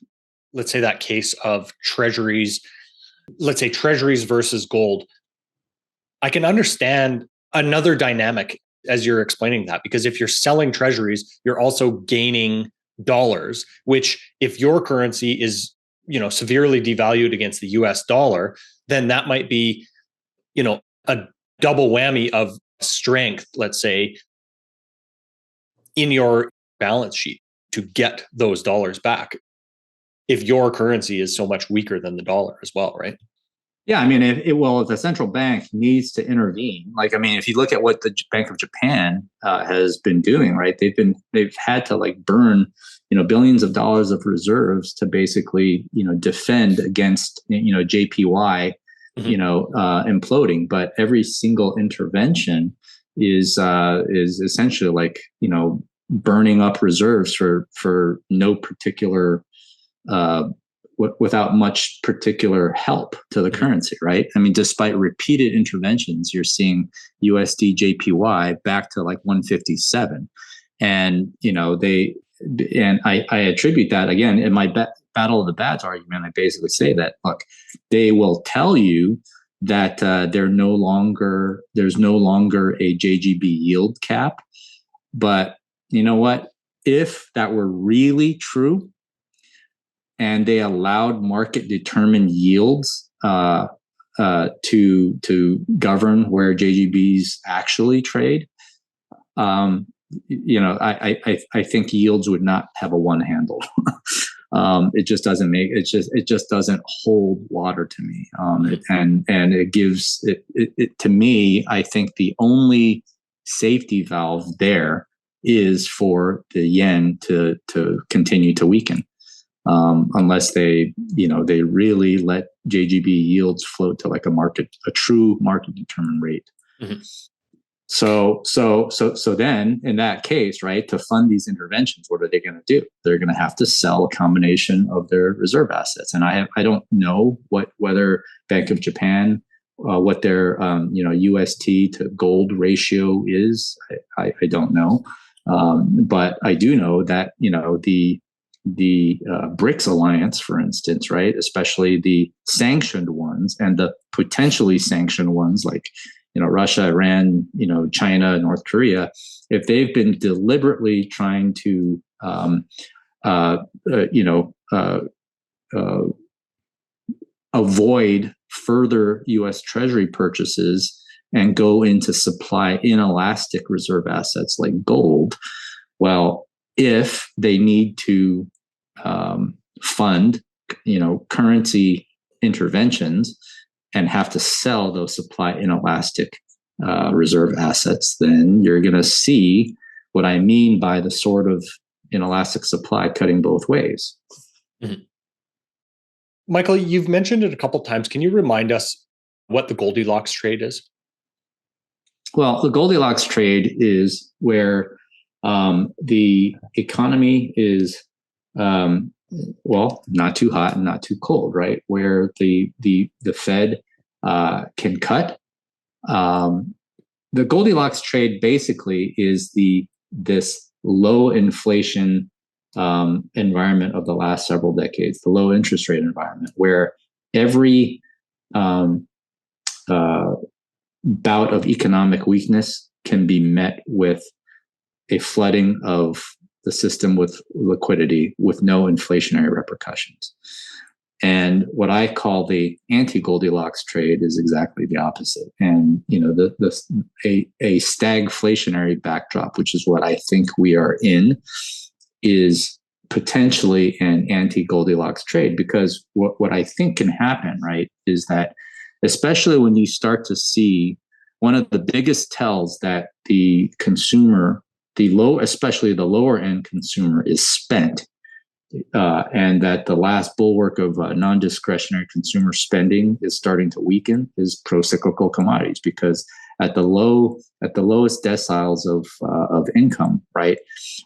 let's say that case of treasuries, let's say treasuries versus gold, I can understand another dynamic as you're explaining that, because if you're selling treasuries, you're also gaining dollars, which if your currency is, severely devalued against the US dollar, then that might be, a double whammy of strength, let's say, in your balance sheet to get those dollars back if your currency is so much weaker than the dollar as well, right? Yeah, I mean, if the central bank needs to intervene, if you look at what the Bank of Japan has been doing, right? They've had to burn, billions of dollars of reserves to basically, defend against, JPY, mm-hmm. Imploding. But every single intervention is essentially burning up reserves for no particular without much particular help to the currency, right? I mean, despite repeated interventions, you're seeing USD JPY back to 157, and I attribute that again in my battle of the bads argument. I basically say that look, they will tell you that there's no longer a JGB yield cap, but you know what? If that were really true, and they allowed market determined yields to govern where JGBs actually trade, I think yields would not have a one handle. It just doesn't hold water to me. And it gives it to me. I think the only safety valve there is for the yen to continue to weaken. Unless they really let JGB yields float to a true market determined rate. Mm-hmm. So then in that case, right, to fund these interventions, what are they going to do? They're going to have to sell a combination of their reserve assets. And I don't know whether Bank of Japan, what their UST to gold ratio is. I don't know. But I do know that, the BRICS alliance, for instance, right, especially the sanctioned ones and the potentially sanctioned ones like Russia, Iran, China, North Korea, if they've been deliberately trying to avoid further U.S. Treasury purchases and go into supply inelastic reserve assets like gold. Well, if they need to fund, currency interventions and have to sell those supply inelastic reserve assets, then you're going to see what I mean by the sort of inelastic supply cutting both ways. Mm-hmm. Michael, you've mentioned it a couple of times. Can you remind us what the Goldilocks trade is? Well, the Goldilocks trade is where the economy is, not too hot and not too cold, right? Where the Fed can cut. The Goldilocks trade basically is this low inflation environment of the last several decades, the low interest rate environment, where every bout of economic weakness can be met with a flooding of the system with liquidity with no inflationary repercussions. And what I call the anti-Goldilocks trade is exactly the opposite. And a stagflationary backdrop, which is what I think we are in, is potentially an anti-Goldilocks trade, because what I think can happen, right, is that especially when you start to see one of the biggest tells that the consumer, especially the lower end consumer, is spent, and that the last bulwark of non-discretionary consumer spending is starting to weaken, is pro-cyclical commodities, because at the lowest deciles of income, right,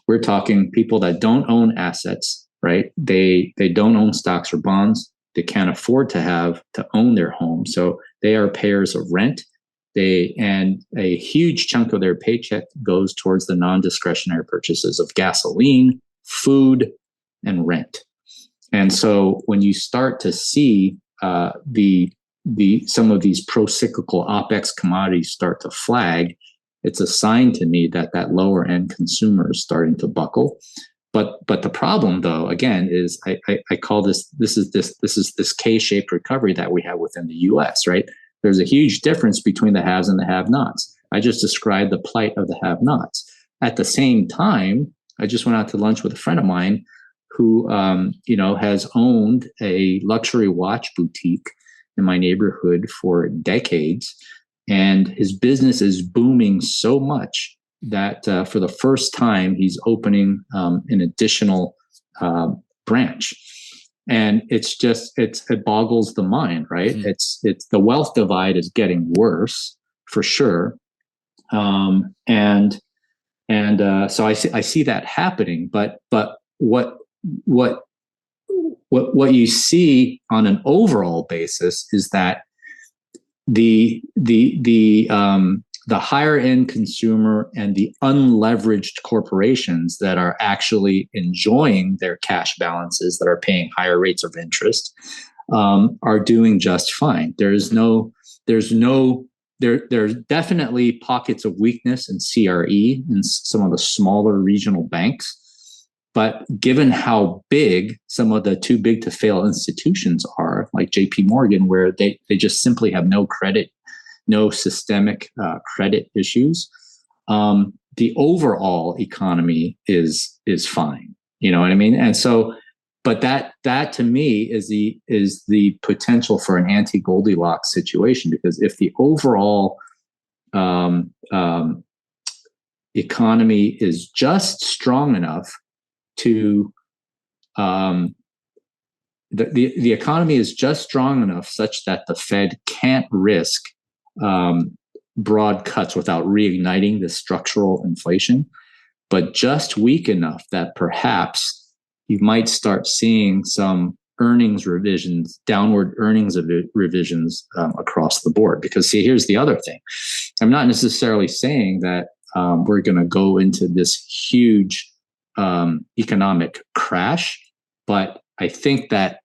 we're talking people that don't own assets, right? They don't own stocks or bonds. They can't afford to own their home, so they are payers of rent. And a huge chunk of their paycheck goes towards the non-discretionary purchases of gasoline, food, and rent. And so when you start to see some of these pro-cyclical OPEX commodities start to flag, it's a sign to me that lower end consumer is starting to buckle. But the problem, though, again, is I call this K-shaped recovery that we have within the U.S., right? There's a huge difference between the haves and the have-nots. I just described the plight of the have-nots. At the same time, I just went out to lunch with a friend of mine who, has owned a luxury watch boutique in my neighborhood for decades, and his business is booming so much that for the first time he's opening an additional branch. And it boggles the mind, right? Mm. It's the wealth divide is getting worse for sure, so I see that happening. But what you see on an overall basis is that the higher end consumer and the unleveraged corporations that are actually enjoying their cash balances, that are paying higher rates of interest, are doing just fine. There's definitely pockets of weakness in CRE and some of the smaller regional banks. But given how big some of the too big to fail institutions are, like JP Morgan, where they just simply have no credit, no systemic credit issues, the overall economy is fine. You know what I mean? And so, but that to me is the potential for an anti-Goldilocks situation, because if the overall economy is just strong enough to the economy is just strong enough such that the Fed can't risk broad cuts without reigniting the structural inflation, but just weak enough that perhaps you might start seeing some earnings revisions, downward earnings revisions across the board. Because see, here's the other thing. I'm not necessarily saying that we're going to go into this huge economic crash, but I think that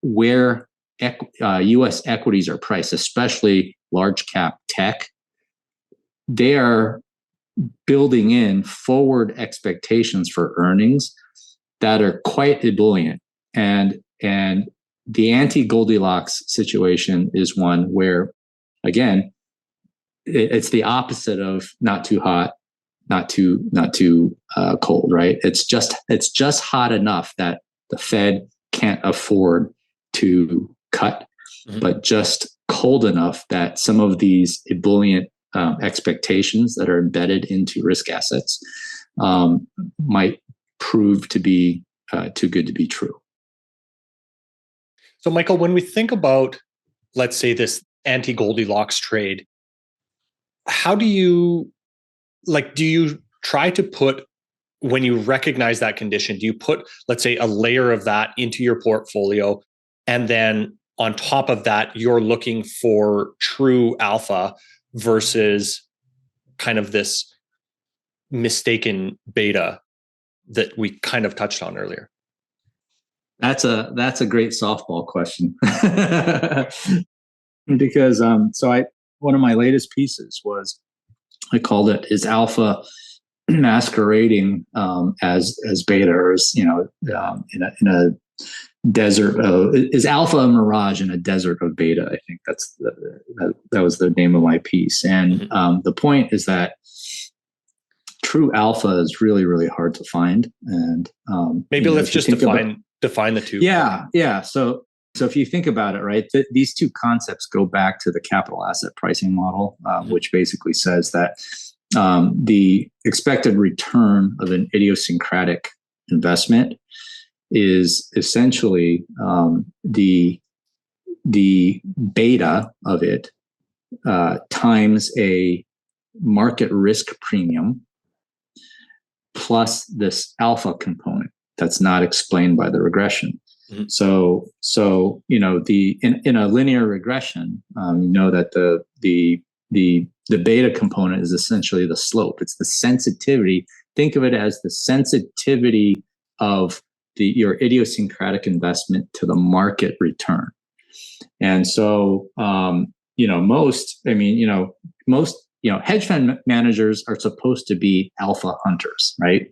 where U.S. equities are priced, especially large cap tech, they are building in forward expectations for earnings that are quite ebullient. And the anti-Goldilocks situation is one where, again, it's the opposite of not too hot, not too cold, right? It's just hot enough that the Fed can't afford to cut, but just cold enough that some of these ebullient expectations that are embedded into risk assets might prove to be too good to be true. So, Michael, when we think about, let's say, this anti-Goldilocks trade, how do you try to put, when you recognize that condition, do you put, let's say, a layer of that into your portfolio, and then on top of that, you're looking for true alpha versus kind of this mistaken beta that we kind of touched on earlier? That's a great softball question. Because one of my latest pieces was, I called it, "Is alpha masquerading as beta, or is, in a desert is alpha a mirage in a desert of beta?" I think that was the name of my piece. And the point is that true alpha is really, really hard to find. And maybe let's just define the two. Yeah. So if you think about it, right, these two concepts go back to the capital asset pricing model, which basically says that the expected return of an idiosyncratic investment is essentially the beta of it times a market risk premium plus this alpha component that's not explained by the regression. Mm-hmm. So in a linear regression, that the beta component is essentially the slope. It's the sensitivity. Think of it as the sensitivity of your idiosyncratic investment to the market return. And so, most hedge fund managers are supposed to be alpha hunters, right?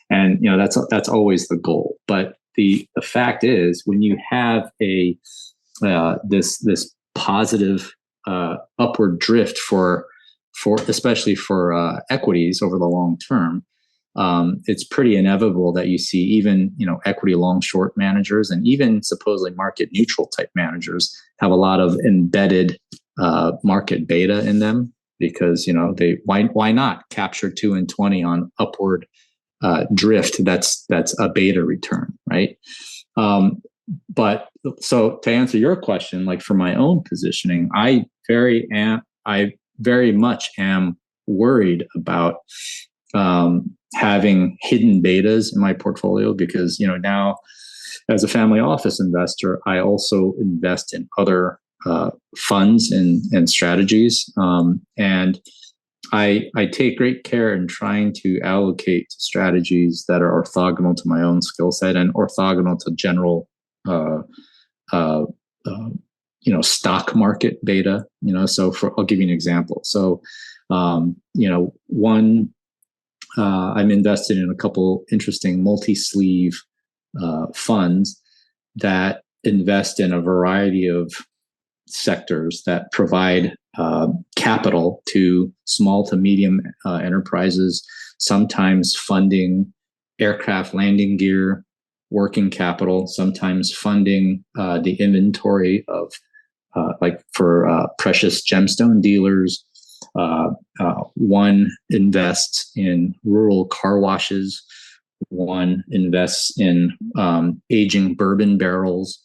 And that's always the goal. But the fact is, when you have this positive upward drift for especially for equities over the long term, it's pretty inevitable that you see even equity long short managers and even supposedly market neutral type managers have a lot of embedded market beta in them, because why not capture 2 and 20 on upward drift that's a beta return, right? But so to answer your question, like for my own positioning, I very much am worried about having hidden betas in my portfolio, because now as a family office investor, I also invest in other funds and strategies, and I take great care in trying to allocate strategies that are orthogonal to my own skill set and orthogonal to general stock market beta. So I'll give you an example. So I'm invested in a couple interesting multi-sleeve funds that invest in a variety of sectors that provide capital to small to medium enterprises, sometimes funding aircraft landing gear, working capital, sometimes funding the inventory of for precious gemstone dealers. One invests in rural car washes. One invests in aging bourbon barrels.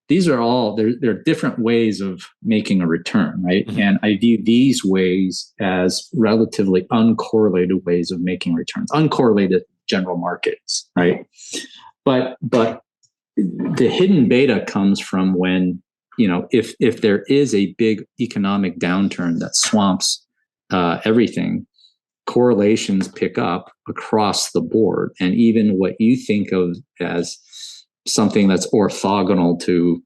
These are all, there are different ways of making a return, right? Mm-hmm. And I view these ways as relatively uncorrelated ways of making returns, uncorrelated general markets, right? But the hidden beta comes from when, if there is a big economic downturn that swamps everything, correlations pick up across the board. And even what you think of as something that's orthogonal to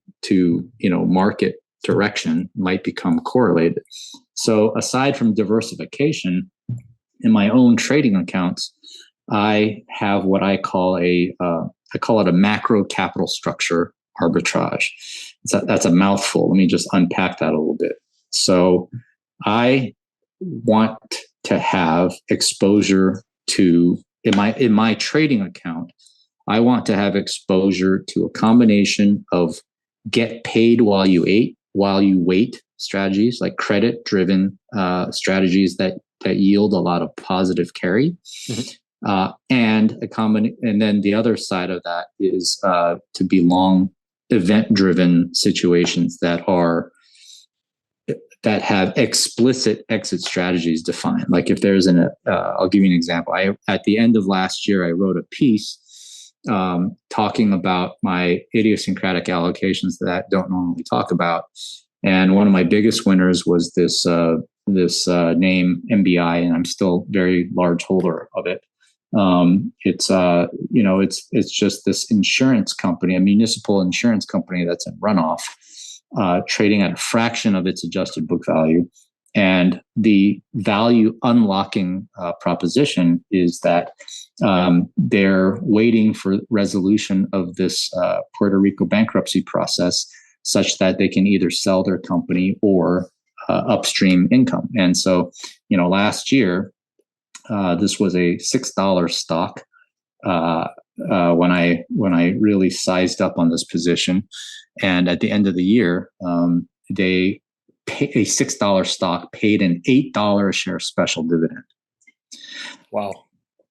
market direction might become correlated. So aside from diversification, in my own trading accounts, I have what I call I call it a macro capital structure arbitrage. That's a mouthful. Let me just unpack that a little bit. So I want to have exposure to in my trading account. I want to have exposure to a combination of get paid while you wait strategies, like credit driven strategies that yield a lot of positive carry. And and then the other side of that is to be long event driven situations that have explicit exit strategies defined. Like if there's I'll give you an example. At the end of last year, I wrote a piece talking about my idiosyncratic allocations that I don't normally talk about. And one of my biggest winners was this name MBI, and I'm still very large holder of it. It's just this insurance company, a municipal insurance company that's in runoff, trading at a fraction of its adjusted book value. And the value unlocking proposition is that they're waiting for resolution of this Puerto Rico bankruptcy process such that they can either sell their company or upstream income. And so, last year, this was a $6 stock when I really sized up on this position. And at the end of the year, they a $6 stock paid an $8 a share special dividend. Wow.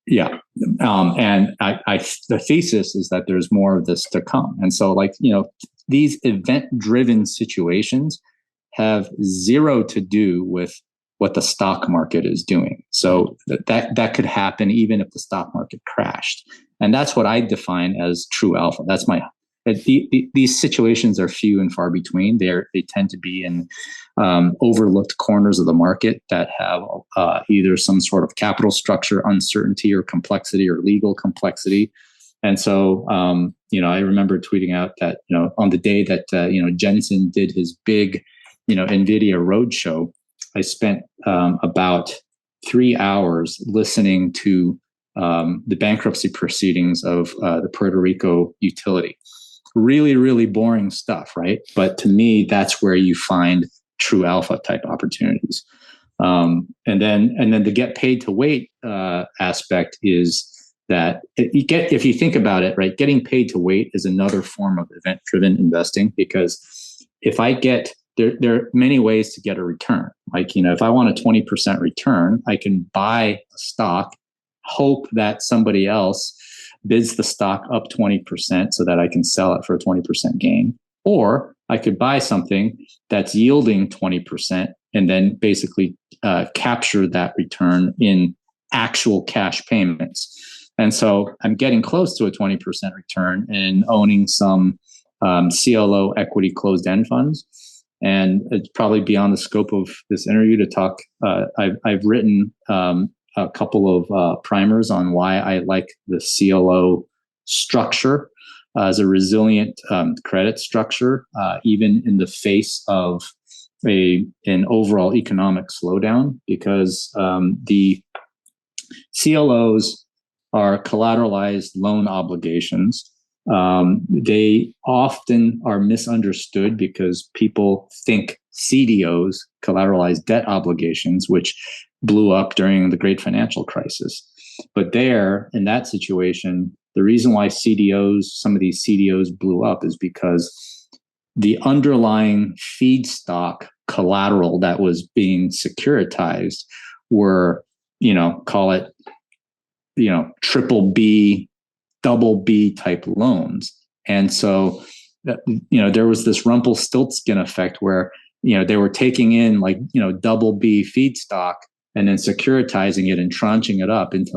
Yeah. And the thesis is that there's more of this to come. And so these event-driven situations have zero to do with what the stock market is doing. So that could happen even if the stock market crashed. And that's what I define as true alpha. That's these situations are few and far between. They tend to be in overlooked corners of the market that have either some sort of capital structure uncertainty or complexity or legal complexity. And so, I remember tweeting out that, on the day that, Jensen did his big, NVIDIA roadshow, I spent about 3 hours listening to the bankruptcy proceedings of the Puerto Rico utility. Really, really boring stuff, right? But to me, that's where you find true alpha type opportunities. And then the get paid to wait aspect is that if you think about it, right, getting paid to wait is another form of event-driven investing, because if I get there are many ways to get a return. Like, if I want a 20% return, I can buy a stock, hope that somebody else bids the stock up 20% so that I can sell it for a 20% gain. Or I could buy something that's yielding 20% and then basically capture that return in actual cash payments. And so I'm getting close to a 20% return and owning some CLO equity closed-end funds. And it's probably beyond the scope of this interview to talk. I've written a couple of primers on why I like the CLO structure as a resilient credit structure, even in the face of an overall economic slowdown, because the CLOs are collateralized loan obligations. They often are misunderstood because people think CDOs, collateralized debt obligations, which blew up during the great financial crisis. But in that situation, the reason why some of these CDOs blew up is because the underlying feedstock collateral that was being securitized were, call it, triple B, double B type loans. And so, there was this Rumpelstiltskin effect where, they were taking in double B feedstock and then securitizing it and tranching it up into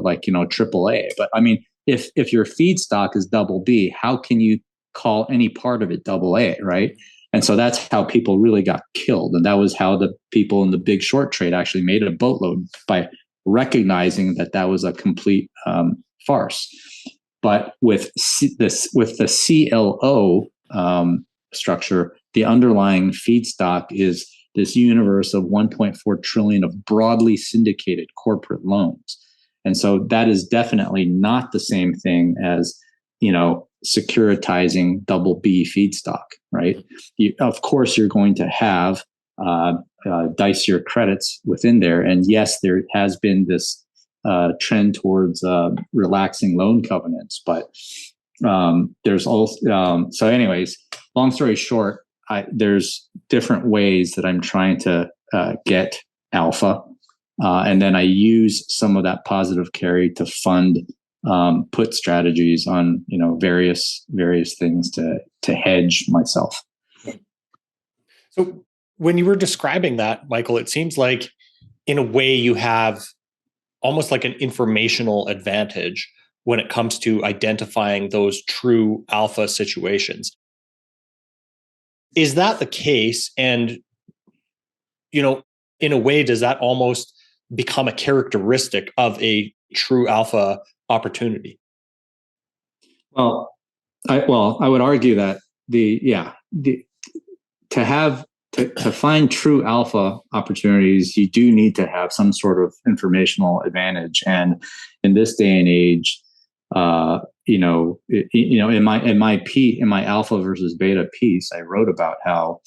triple A. But I mean, if your feedstock is double B, how can you call any part of it double A, right? And so that's how people really got killed. And that was how the people in the big short trade actually made a boatload, by recognizing that was a complete farce. But with the CLO structure, the underlying feedstock is this universe of 1.4 trillion of broadly syndicated corporate loans. And so that is definitely not the same thing as, securitizing double B feedstock, right? Of course, you're going to have dicier credits within there. And yes, there has been this trend towards relaxing loan covenants, but there's also, so anyways, long story short, there's different ways that I'm trying to get alpha. And then I use some of that positive carry to fund put strategies on, various things to hedge myself. So when you were describing that, Michael, it seems like in a way you have almost like an informational advantage when it comes to identifying those true alpha situations. Is that the case? And, in a way, does that almost become a characteristic of a true alpha opportunity? Well, I would argue that to find true alpha opportunities, you do need to have some sort of informational advantage. And in this day and age, in my alpha versus beta piece, I wrote about how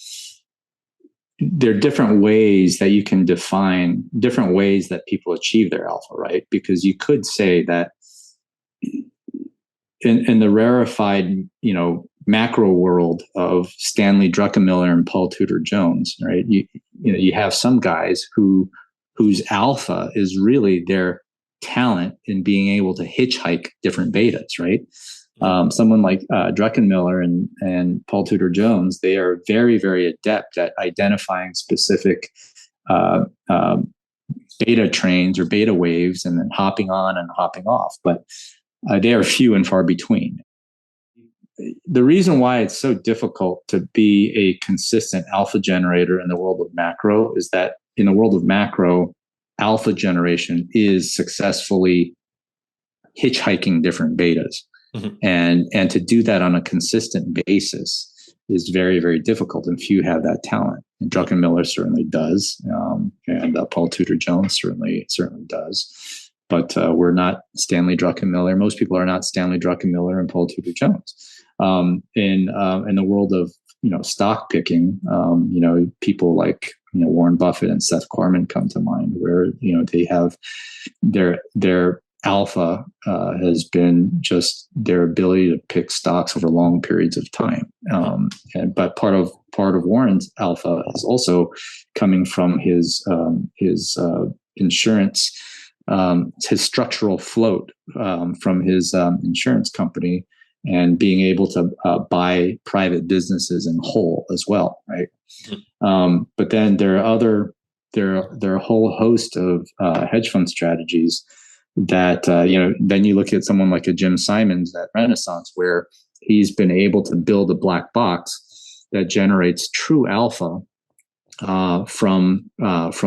there are different ways that you can define different ways that people achieve their alpha, right? Because you could say that in the rarefied, macro world of Stanley Druckenmiller and Paul Tudor Jones, right? You have some guys whose alpha is really their talent in being able to hitchhike different betas, right? Someone like Druckenmiller and Paul Tudor Jones, they are very, very adept at identifying specific beta trains or beta waves and then hopping on and hopping off. But they are few and far between. The reason why it's so difficult to be a consistent alpha generator in the world of macro is that in the world of macro, alpha generation is successfully hitchhiking different betas. Mm-hmm. And to do that on a consistent basis is very, very difficult, and few have that talent. And Druckenmiller certainly does, and Paul Tudor Jones certainly does. But we're not Stanley Druckenmiller. Most people are not Stanley Druckenmiller and Paul Tudor Jones. In the world of stock picking, people like Warren Buffett and Seth Klarman come to mind, where they have their alpha has been just their ability to pick stocks over long periods of time. But part of Warren's alpha is also coming from his insurance, his structural float from his insurance company, and being able to buy private businesses in whole as well, right? But then there are a whole host of hedge fund strategies that then you look at someone like a Jim Simons at Renaissance, where he's been able to build a black box that generates true alpha from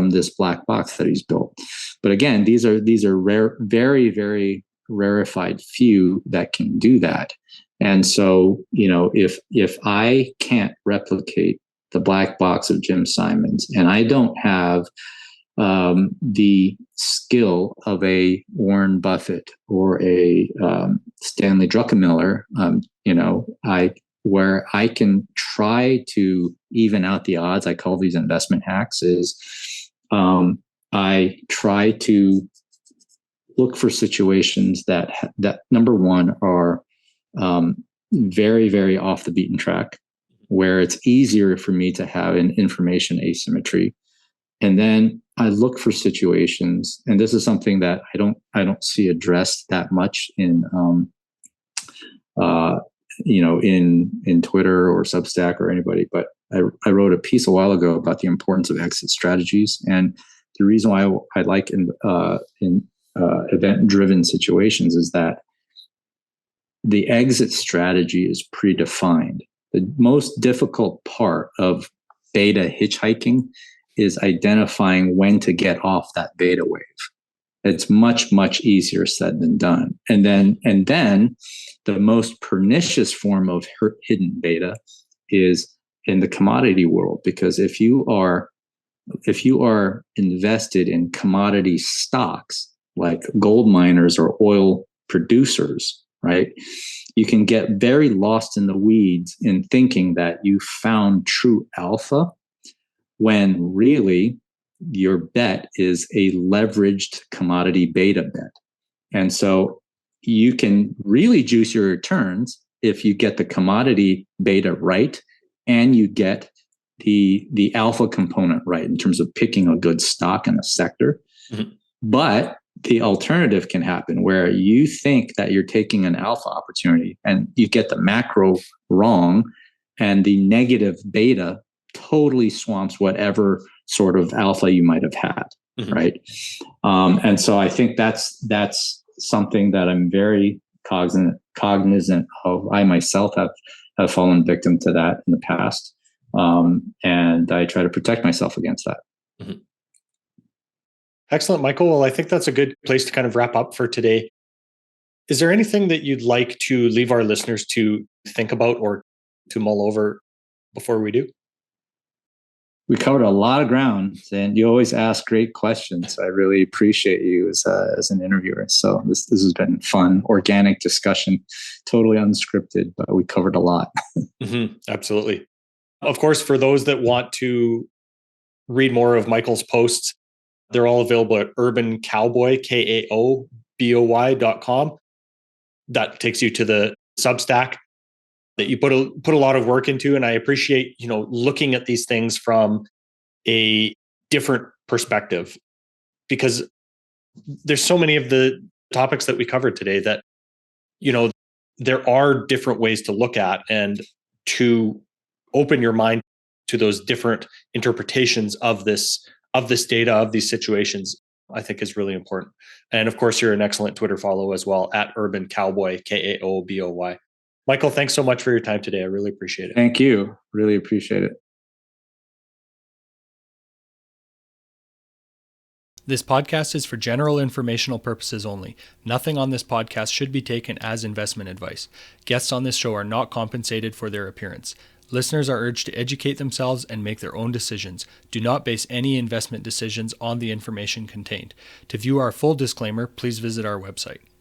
this black box that he's built. But again, these are rare, very, very rarefied few that can do that. And so, if I can't replicate the black box of Jim Simons, and I don't have the skill of a Warren Buffett or a Stanley Druckenmiller, where I can try to even out the odds. I call these investment hacks. I try to look for situations that number one are very, very off the beaten track, where it's easier for me to have an information asymmetry. And then I look for situations, and this is something that I don't see addressed that much in in Twitter or Substack or anybody. But I wrote a piece a while ago about the importance of exit strategies, and the reason why I like in event-driven situations is that the exit strategy is predefined. The most difficult part of beta hitchhiking is identifying when to get off that beta wave. It's much, much easier said than done. And then the most pernicious form of hidden beta is in the commodity world, because if you are if you are invested in commodity stocks like gold miners or oil producers, right? You can get very lost in the weeds in thinking that you found true alpha when really your bet is a leveraged commodity beta bet. And so you can really juice your returns if you get the commodity beta right and you get the alpha component right in terms of picking a good stock in a sector. Mm-hmm. But the alternative can happen where you think that you're taking an alpha opportunity and you get the macro wrong and the negative beta totally swamps whatever sort of alpha you might have had. Mm-hmm. Right. And so I think that's something that I'm very cognizant of. I myself have fallen victim to that in the past. And I try to protect myself against that. Mm-hmm. Excellent, Michael. Well, I think that's a good place to kind of wrap up for today. Is there anything that you'd like to leave our listeners to think about or to mull over before we do? We covered a lot of ground, and you always ask great questions. I really appreciate you as an interviewer. So this has been fun, organic discussion, totally unscripted, but we covered a lot. Mm-hmm. Absolutely. Of course, for those that want to read more of posts, they're all available at urbancowboy, KAOBOY.com. That takes you to the Substack that you put a lot of work into. And I appreciate, looking at these things from a different perspective, because there's so many of the topics that we covered today that, there are different ways to look at and to open your mind to those different interpretations of this data, of these situations, I think is really important. And of course, you're an excellent Twitter follow as well, at Urban Cowboy, KAOBOY. Michael, thanks so much for your time today. I really appreciate it. Thank you. Really appreciate it. This podcast is for general informational purposes only. Nothing on this podcast should be taken as investment advice. Guests on this show are not compensated for their appearance. Listeners are urged to educate themselves and make their own decisions. Do not base any investment decisions on the information contained. To view our full disclaimer, please visit our website.